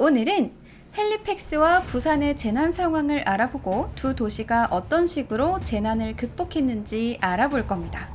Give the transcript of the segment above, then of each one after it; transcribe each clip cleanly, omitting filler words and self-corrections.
오늘은 헬리팩스와 부산의 재난 상황을 알아보고 두 도시가 어떤 식으로 재난을 극복했는지 알아볼 겁니다.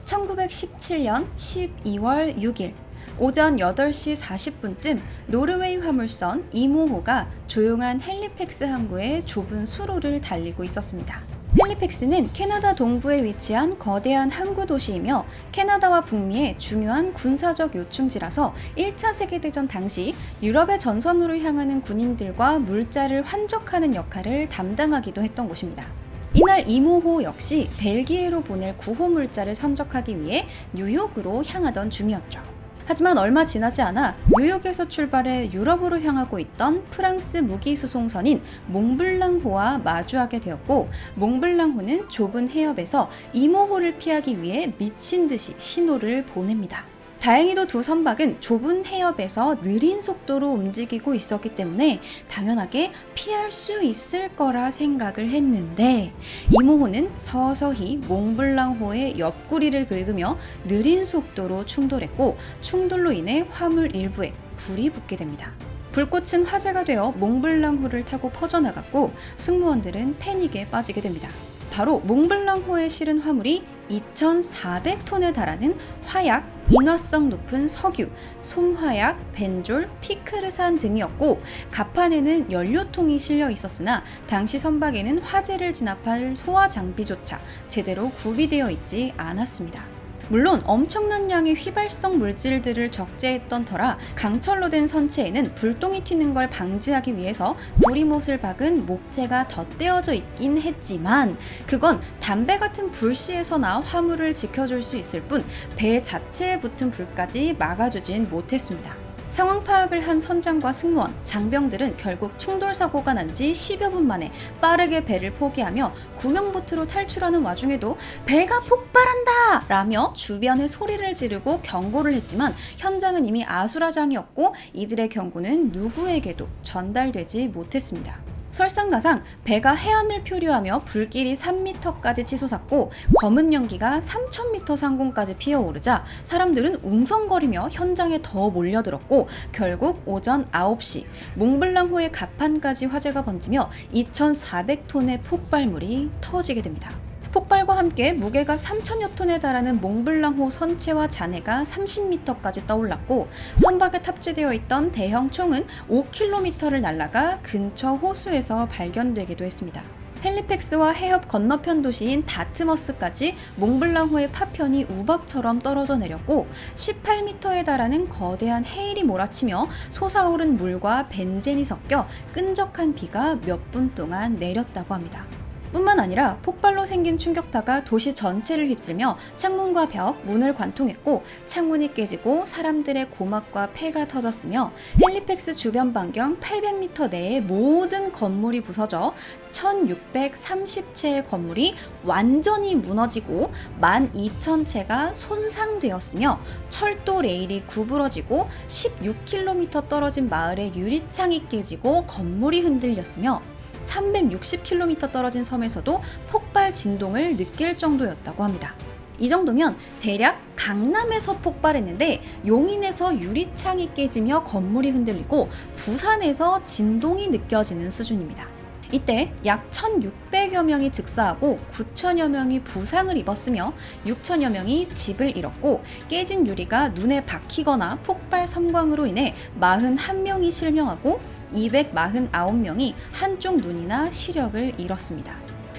1917년 12월 6일 오전 8시 40분쯤 노르웨이 화물선 이모호가 조용한 헬리팩스 항구의 좁은 수로를 달리고 있었습니다. 헬리팩스는 캐나다 동부에 위치한 거대한 항구 도시이며 캐나다와 북미의 중요한 군사적 요충지라서 1차 세계대전 당시 유럽의 전선으로 향하는 군인들과 물자를 환적하는 역할을 담당하기도 했던 곳입니다. 이날 이모호 역시 벨기에로 보낼 구호 물자를 선적하기 위해 뉴욕으로 향하던 중이었죠. 하지만 얼마 지나지 않아 뉴욕에서 출발해 유럽으로 향하고 있던 프랑스 무기 수송선인 몽블랑호와 마주하게 되었고, 몽블랑호는 좁은 해협에서 이모호를 피하기 위해 미친 듯이 신호를 보냅니다. 다행히도 두 선박은 좁은 해협에서 느린 속도로 움직이고 있었기 때문에 당연하게 피할 수 있을 거라 생각을 했는데, 이모호는 서서히 몽블랑호의 옆구리를 긁으며 느린 속도로 충돌했고, 충돌로 인해 화물 일부에 불이 붙게 됩니다. 불꽃은 화재가 되어 몽블랑호를 타고 퍼져나갔고 승무원들은 패닉에 빠지게 됩니다. 바로 몽블랑호에 실은 화물이 2,400톤에 달하는 화약, 인화성 높은 석유, 솜화약, 벤졸, 피크르산 등이었고, 갑판에는 연료통이 실려 있었으나 당시 선박에는 화재를 진압할 소화 장비조차 제대로 구비되어 있지 않았습니다. 물론 엄청난 양의 휘발성 물질들을 적재했던 터라 강철로 된 선체에는 불똥이 튀는 걸 방지하기 위해서 구리못을 박은 목재가 덧대어져 있긴 했지만, 그건 담배 같은 불씨에서나 화물을 지켜줄 수 있을 뿐 배 자체에 붙은 불까지 막아주진 못했습니다. 상황 파악을 한 선장과 승무원, 장병들은 결국 충돌 사고가 난 지 10여 분 만에 빠르게 배를 포기하며 구명보트로 탈출하는 와중에도 배가 폭발한다! 라며 주변에 소리를 지르고 경고를 했지만 현장은 이미 아수라장이었고 이들의 경고는 누구에게도 전달되지 못했습니다. 설상가상 배가 해안을 표류하며 불길이 3m까지 치솟았고 검은 연기가 3,000m 상공까지 피어오르자 사람들은 웅성거리며 현장에 더 몰려들었고, 결국 오전 9시 몽블랑호의 갑판까지 화재가 번지며 2,400톤의 폭발물이 터지게 됩니다. 폭발과 함께 무게가 3,000여 톤에 달하는 몽블랑호 선체와 잔해가 30m까지 떠올랐고, 선박에 탑재되어 있던 대형 총은 5km를 날아가 근처 호수에서 발견되기도 했습니다. 헬리팩스와 해협 건너편 도시인 다트머스까지 몽블랑호의 파편이 우박처럼 떨어져 내렸고 18m에 달하는 거대한 해일이 몰아치며 솟아오른 물과 벤젠이 섞여 끈적한 비가 몇 분 동안 내렸다고 합니다. 뿐만 아니라 폭발로 생긴 충격파가 도시 전체를 휩쓸며 창문과 벽, 문을 관통했고 창문이 깨지고 사람들의 고막과 폐가 터졌으며 헬리팩스 주변 반경 800m 내의 모든 건물이 부서져 1,630채의 건물이 완전히 무너지고 12,000채가 손상되었으며 철도 레일이 구부러지고 16km 떨어진 마을의 유리창이 깨지고 건물이 흔들렸으며 360km 떨어진 섬에서도 폭발 진동을 느낄 정도였다고 합니다. 이 정도면 대략 강남에서 폭발했는데 용인에서 유리창이 깨지며 건물이 흔들리고 부산에서 진동이 느껴지는 수준입니다. 이때 약 1,600여 명이 즉사하고 9,000여 명이 부상을 입었으며 6,000여 명이 집을 잃었고, 깨진 유리가 눈에 박히거나 폭발 섬광으로 인해 41명이 실명하고 249명이 한쪽 눈이나 시력을 잃었습니다.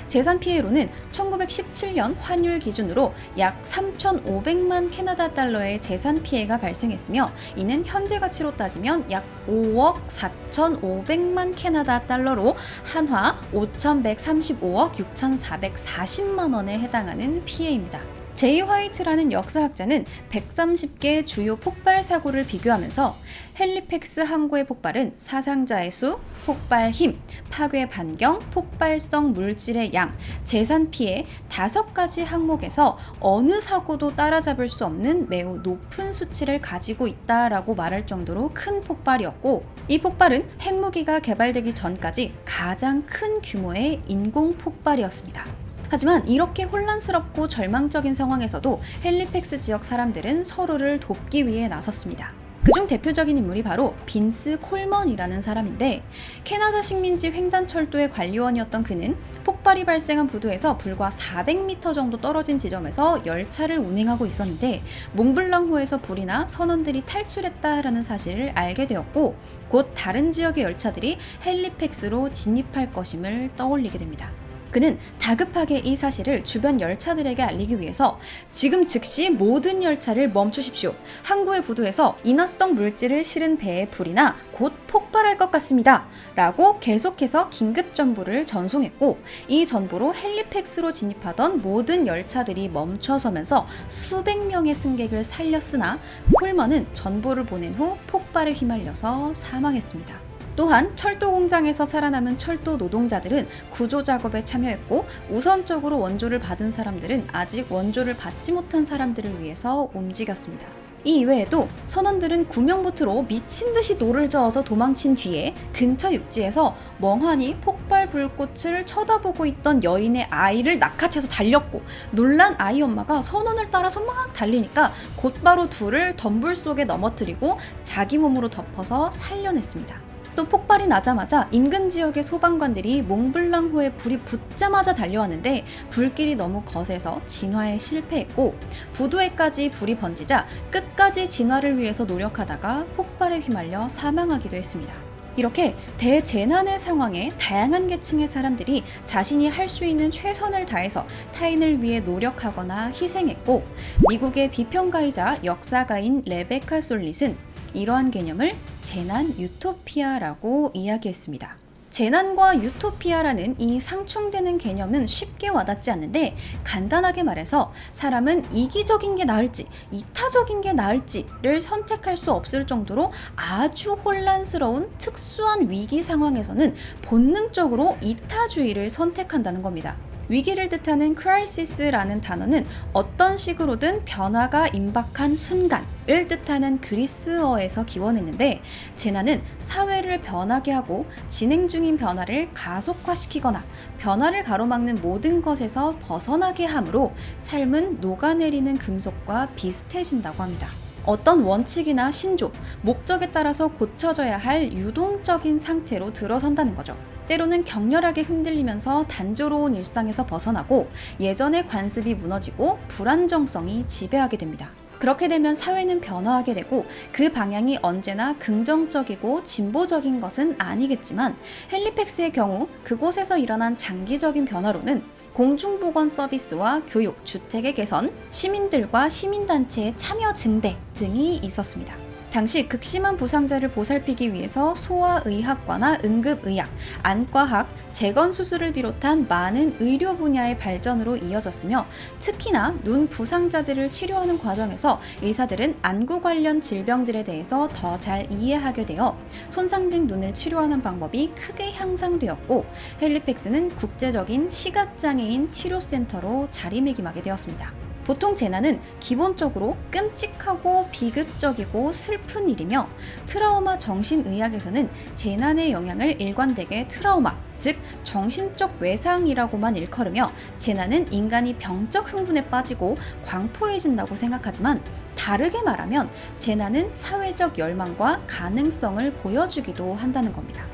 재산 피해로는 1917년 환율 기준으로 약 3,500만 캐나다 달러의 재산 피해가 발생했으며, 이는 현재 가치로 따지면 약 5억 4,500만 캐나다 달러로 한화 5,135억 6,440만 원에 해당하는 피해입니다. 제이 화이트라는 역사학자는 130개 주요 폭발 사고를 비교하면서 헬리팩스 항구의 폭발은 사상자의 수, 폭발 힘, 파괴 반경, 폭발성 물질의 양, 재산 피해 5가지 항목에서 어느 사고도 따라잡을 수 없는 매우 높은 수치를 가지고 있다라고 말할 정도로 큰 폭발이었고, 이 폭발은 핵무기가 개발되기 전까지 가장 큰 규모의 인공 폭발이었습니다. 하지만 이렇게 혼란스럽고 절망적인 상황에서도 헬리팩스 지역 사람들은 서로를 돕기 위해 나섰습니다. 그중 대표적인 인물이 바로 빈스 콜먼이라는 사람인데, 캐나다 식민지 횡단철도의 관리원이었던 그는 폭발이 발생한 부두에서 불과 400m 정도 떨어진 지점에서 열차를 운행하고 있었는데, 몽블랑호에서 불이 나 선원들이 탈출했다라는 사실을 알게 되었고, 곧 다른 지역의 열차들이 헬리팩스로 진입할 것임을 떠올리게 됩니다. 그는 다급하게 이 사실을 주변 열차들에게 알리기 위해서 지금 즉시 모든 열차를 멈추십시오. 항구의 부두에서 인화성 물질을 실은 배에 불이 나 곧 폭발할 것 같습니다. 라고 계속해서 긴급 정보를 전송했고, 이 전보로 헬리팩스로 진입하던 모든 열차들이 멈춰서면서 수백 명의 승객을 살렸으나 콜먼은 전보를 보낸 후 폭발에 휘말려서 사망했습니다. 또한 철도 공장에서 살아남은 철도 노동자들은 구조 작업에 참여했고, 우선적으로 원조를 받은 사람들은 아직 원조를 받지 못한 사람들을 위해서 움직였습니다. 이 이외에도 선원들은 구명보트로 미친 듯이 노를 저어서 도망친 뒤에 근처 육지에서 멍하니 폭발 불꽃을 쳐다보고 있던 여인의 아이를 낚아채서 달렸고, 놀란 아이 엄마가 선원을 따라서 막 달리니까 곧바로 둘을 덤불 속에 넘어뜨리고 자기 몸으로 덮어서 살려냈습니다. 또 폭발이 나자마자 인근 지역의 소방관들이 몽블랑호에 불이 붙자마자 달려왔는데 불길이 너무 거세서 진화에 실패했고, 부두에까지 불이 번지자 끝까지 진화를 위해서 노력하다가 폭발에 휘말려 사망하기도 했습니다. 이렇게 대재난의 상황에 다양한 계층의 사람들이 자신이 할 수 있는 최선을 다해서 타인을 위해 노력하거나 희생했고, 미국의 비평가이자 역사가인 레베카 솔릿은 이러한 개념을 재난 유토피아라고 이야기했습니다. 재난과 유토피아라는 이 상충되는 개념은 쉽게 와닿지 않는데, 간단하게 말해서 사람은 이기적인 게 나을지 이타적인 게 나을지를 선택할 수 없을 정도로 아주 혼란스러운 특수한 위기 상황에서는 본능적으로 이타주의를 선택한다는 겁니다. 위기를 뜻하는 크라이시스라는 단어는 어떤 식으로든 변화가 임박한 순간을 뜻하는 그리스어에서 기원했는데, 재난은 사회를 변하게 하고 진행 중인 변화를 가속화시키거나 변화를 가로막는 모든 것에서 벗어나게 하므로 삶은 녹아내리는 금속과 비슷해진다고 합니다. 어떤 원칙이나 신조, 목적에 따라서 고쳐져야 할 유동적인 상태로 들어선다는 거죠. 때로는 격렬하게 흔들리면서 단조로운 일상에서 벗어나고 예전의 관습이 무너지고 불안정성이 지배하게 됩니다. 그렇게 되면 사회는 변화하게 되고, 그 방향이 언제나 긍정적이고 진보적인 것은 아니겠지만, 헬리팩스의 경우 그곳에서 일어난 장기적인 변화로는 공중보건 서비스와 교육, 주택의 개선, 시민들과 시민단체의 참여 증대 등이 있었습니다. 당시 극심한 부상자를 보살피기 위해서 소아의학과나 응급의학, 안과학, 재건수술을 비롯한 많은 의료 분야의 발전으로 이어졌으며, 특히나 눈 부상자들을 치료하는 과정에서 의사들은 안구 관련 질병들에 대해서 더 잘 이해하게 되어 손상된 눈을 치료하는 방법이 크게 향상되었고, 헬리팩스는 국제적인 시각장애인 치료센터로 자리매김하게 되었습니다. 보통 재난은 기본적으로 끔찍하고 비극적이고 슬픈 일이며, 트라우마 정신의학에서는 재난의 영향을 일관되게 트라우마, 즉 정신적 외상이라고만 일컬으며, 재난은 인간이 병적 흥분에 빠지고 광포해진다고 생각하지만, 다르게 말하면 재난은 사회적 열망과 가능성을 보여주기도 한다는 겁니다.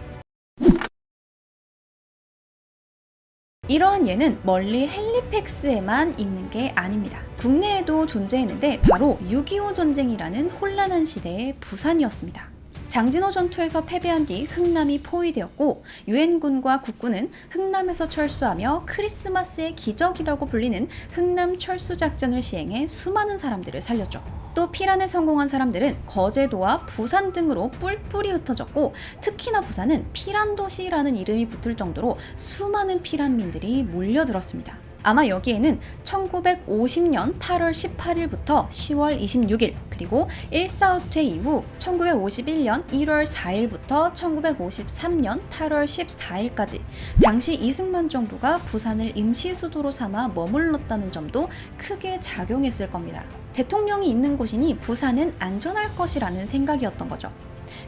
이러한 예는 멀리 헬리팩스에만 있는 게 아닙니다. 국내에도 존재했는데 바로 6.25 전쟁이라는 혼란한 시대의 부산이었습니다. 장진호 전투에서 패배한 뒤 흥남이 포위되었고, 유엔군과 국군은 흥남에서 철수하며 크리스마스의 기적이라고 불리는 흥남 철수 작전을 시행해 수많은 사람들을 살렸죠. 또 피란에 성공한 사람들은 거제도와 부산 등으로 뿔뿔이 흩어졌고, 특히나 부산은 피란도시라는 이름이 붙을 정도로 수많은 피란민들이 몰려들었습니다. 아마 여기에는 1950년 8월 18일부터 10월 26일, 그리고 1.4.5퇴 이후 1951년 1월 4일부터 1953년 8월 14일까지 당시 이승만 정부가 부산을 임시 수도로 삼아 머물렀다는 점도 크게 작용했을 겁니다. 대통령이 있는 곳이니 부산은 안전할 것이라는 생각이었던 거죠.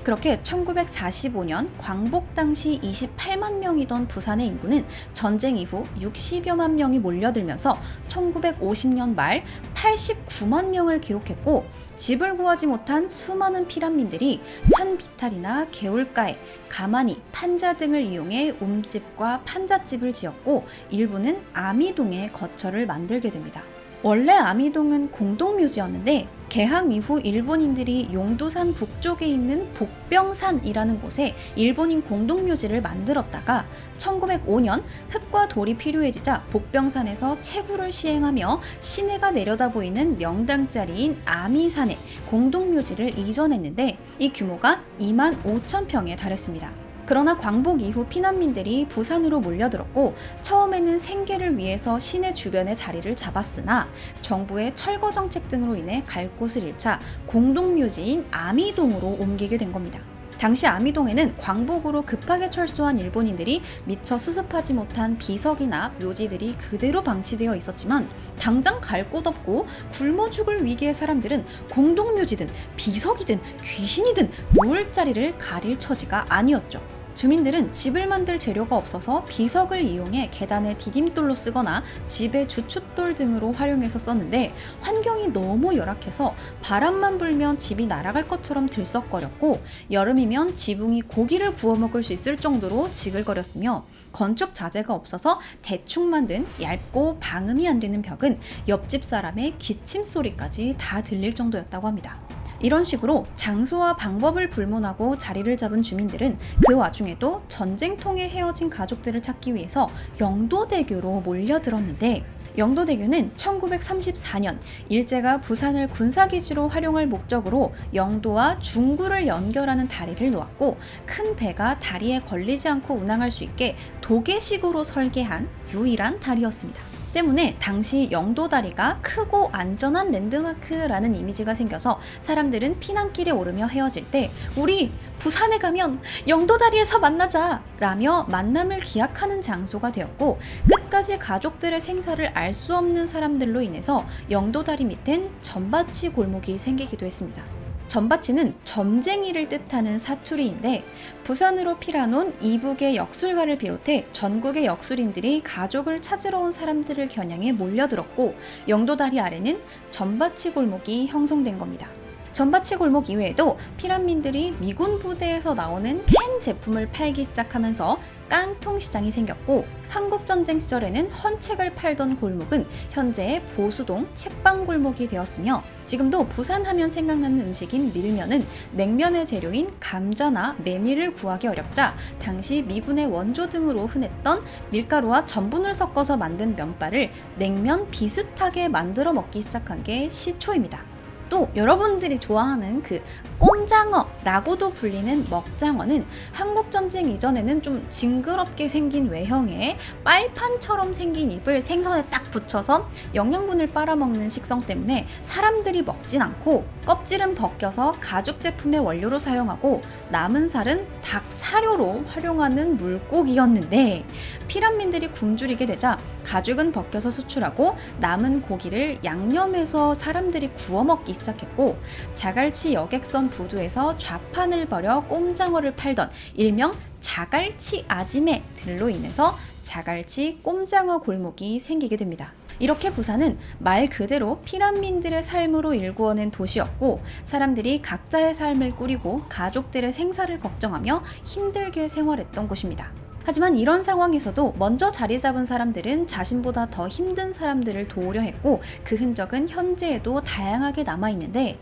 그렇게 1945년 광복 당시 28만 명이던 부산의 인구는 전쟁 이후 60여만 명이 몰려들면서 1950년 말 89만 명을 기록했고, 집을 구하지 못한 수많은 피난민들이 산 비탈이나 개울가에 가마니, 판자 등을 이용해 움집과 판잣집을 지었고, 일부는 아미동에 거처를 만들게 됩니다. 원래 아미동은 공동묘지였는데 개항 이후 일본인들이 용두산 북쪽에 있는 복병산이라는 곳에 일본인 공동묘지를 만들었다가 1905년 흙과 돌이 필요해지자 복병산에서 채굴을 시행하며 시내가 내려다 보이는 명당자리인 아미산에 공동묘지를 이전했는데, 이 규모가 2만 5천 평에 달했습니다. 그러나 광복 이후 피난민들이 부산으로 몰려들었고, 처음에는 생계를 위해서 시내 주변에 자리를 잡았으나 정부의 철거 정책 등으로 인해 갈 곳을 잃자 공동묘지인 아미동으로 옮기게 된 겁니다. 당시 아미동에는 광복으로 급하게 철수한 일본인들이 미처 수습하지 못한 비석이나 묘지들이 그대로 방치되어 있었지만, 당장 갈 곳 없고 굶어 죽을 위기의 사람들은 공동묘지든 비석이든 귀신이든 누울 자리를 가릴 처지가 아니었죠. 주민들은 집을 만들 재료가 없어서 비석을 이용해 계단에 디딤돌로 쓰거나 집에 주춧돌 등으로 활용해서 썼는데, 환경이 너무 열악해서 바람만 불면 집이 날아갈 것처럼 들썩거렸고, 여름이면 지붕이 고기를 구워 먹을 수 있을 정도로 지글거렸으며, 건축 자재가 없어서 대충 만든 얇고 방음이 안 되는 벽은 옆집 사람의 기침 소리까지 다 들릴 정도였다고 합니다. 이런 식으로 장소와 방법을 불문하고 자리를 잡은 주민들은 그 와중에도 전쟁통에 헤어진 가족들을 찾기 위해서 영도대교로 몰려들었는데, 영도대교는 1934년 일제가 부산을 군사기지로 활용할 목적으로 영도와 중구를 연결하는 다리를 놓았고, 큰 배가 다리에 걸리지 않고 운항할 수 있게 도계식으로 설계한 유일한 다리였습니다. 때문에 당시 영도다리가 크고 안전한 랜드마크라는 이미지가 생겨서 사람들은 피난길에 오르며 헤어질 때 우리 부산에 가면 영도다리에서 만나자 라며 만남을 기약하는 장소가 되었고, 끝까지 가족들의 생사를 알 수 없는 사람들로 인해서 영도다리 밑엔 점바치 골목이 생기기도 했습니다. 점바치는 점쟁이를 뜻하는 사투리인데, 부산으로 피난온 이북의 역술가를 비롯해 전국의 역술인들이 가족을 찾으러 온 사람들을 겨냥해 몰려들었고, 영도다리 아래는 점바치 골목이 형성된 겁니다. 점바치 골목 이외에도 피난민들이 미군 부대에서 나오는 캔 제품을 팔기 시작하면서 깡통 시장이 생겼고, 한국전쟁 시절에는 헌책을 팔던 골목은 현재의 보수동 책방 골목이 되었으며, 지금도 부산 하면 생각나는 음식인 밀면은 냉면의 재료인 감자나 메밀을 구하기 어렵자 당시 미군의 원조 등으로 흔했던 밀가루와 전분을 섞어서 만든 면발을 냉면 비슷하게 만들어 먹기 시작한 게 시초입니다. 또 여러분들이 좋아하는 그 꼼장어라고도 불리는 먹장어는 한국전쟁 이전에는 좀 징그럽게 생긴 외형에 빨판처럼 생긴 잎을 생선에 딱 붙여서 영양분을 빨아먹는 식성 때문에 사람들이 먹진 않고, 껍질은 벗겨서 가죽 제품의 원료로 사용하고 남은 살은 닭 사료로 활용하는 물고기였는데, 피난민들이 굶주리게 되자 가죽은 벗겨서 수출하고 남은 고기를 양념해서 사람들이 구워 먹기 시작했고, 자갈치 여객선 부두에서 좌판을 벌여 꼼장어를 팔던 일명 자갈치 아지매들로 인해서 자갈치 꼼장어 골목이 생기게 됩니다. 이렇게 부산은 말 그대로 피난민들의 삶으로 일구어낸 도시였고, 사람들이 각자의 삶을 꾸리고 가족들의 생사를 걱정하며 힘들게 생활했던 곳입니다. 하지만 이런 상황에서도 먼저 자리 잡은 사람들은 자신보다 더 힘든 사람들을 도우려 했고, 그 흔적은 현재에도 다양하게 남아있는데,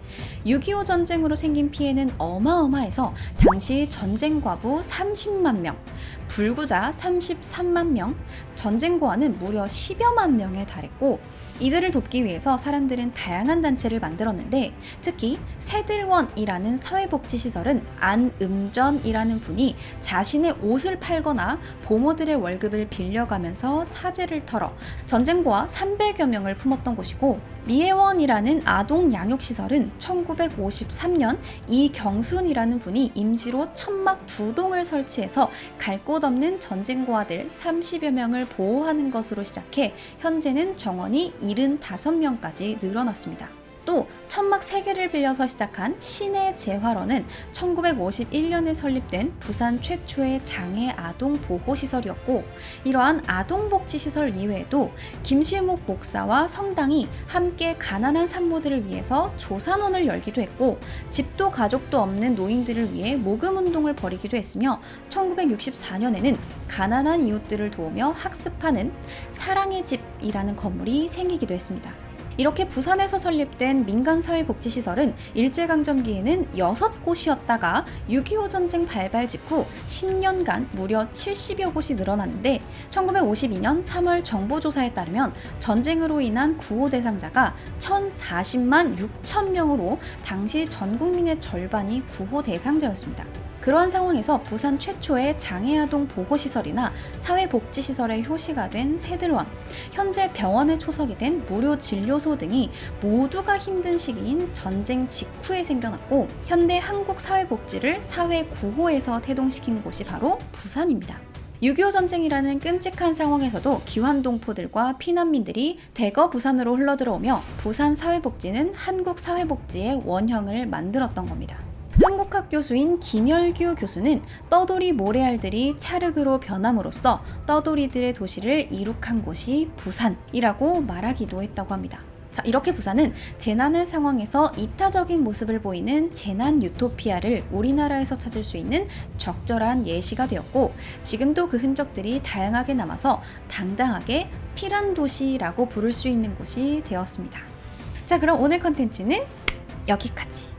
6.25 전쟁으로 생긴 피해는 어마어마해서 당시 전쟁 과부 30만 명, 불구자 33만 명, 전쟁 고아는 무려 10여만 명에 달했고, 이들을 돕기 위해서 사람들은 다양한 단체를 만들었는데, 특히 새들원이라는 사회복지시설은 안음전이라는 분이 자신의 옷을 팔거나 보모들의 월급을 빌려가면서 사재를 털어 전쟁고아 300여 명을 품었던 곳이고, 미애원이라는 아동 양육시설은 1953년 이경순이라는 분이 임시로 천막 2동을 설치해서 갈 곳 없는 전쟁고아들 30여 명을 보호하는 것으로 시작해 현재는 정원이 75명까지 늘어났습니다. 또 천막 3개를 빌려서 시작한 시내 재활원은 1951년에 설립된 부산 최초의 장애 아동 보호시설이었고, 이러한 아동복지시설 이외에도 김시목 목사와 성당이 함께 가난한 산모들을 위해서 조산원을 열기도 했고, 집도 가족도 없는 노인들을 위해 모금운동을 벌이기도 했으며 1964년에는 가난한 이웃들을 도우며 학습하는 사랑의 집이라는 건물이 생기기도 했습니다. 이렇게 부산에서 설립된 민간사회복지시설은 일제강점기에는 6곳이었다가 6.25 전쟁 발발 직후 10년간 무려 70여 곳이 늘어났는데, 1952년 3월 정보조사에 따르면 전쟁으로 인한 구호 대상자가 1,040만 6천 명으로 당시 전 국민의 절반이 구호 대상자였습니다. 그러한 상황에서 부산 최초의 장애아동 보호시설이나 사회복지시설의 효시가 된 새들원, 현재 병원에 초석이 된 무료진료소 등이 모두가 힘든 시기인 전쟁 직후에 생겨났고, 현대 한국 사회복지를 사회구호에서 태동시킨 곳이 바로 부산입니다. 6.25 전쟁이라는 끔찍한 상황에서도 기환동포들과 피난민들이 대거 부산으로 흘러들어오며 부산 사회복지는 한국 사회복지의 원형을 만들었던 겁니다. 한국학 교수인 김열규 교수는 떠돌이 모래알들이 찰흙으로 변함으로써 떠돌이들의 도시를 이룩한 곳이 부산이라고 말하기도 했다고 합니다. 자, 이렇게 부산은 재난의 상황에서 이타적인 모습을 보이는 재난 유토피아를 우리나라에서 찾을 수 있는 적절한 예시가 되었고, 지금도 그 흔적들이 다양하게 남아서 당당하게 피란 도시라고 부를 수 있는 곳이 되었습니다. 자, 그럼 오늘 컨텐츠는 여기까지.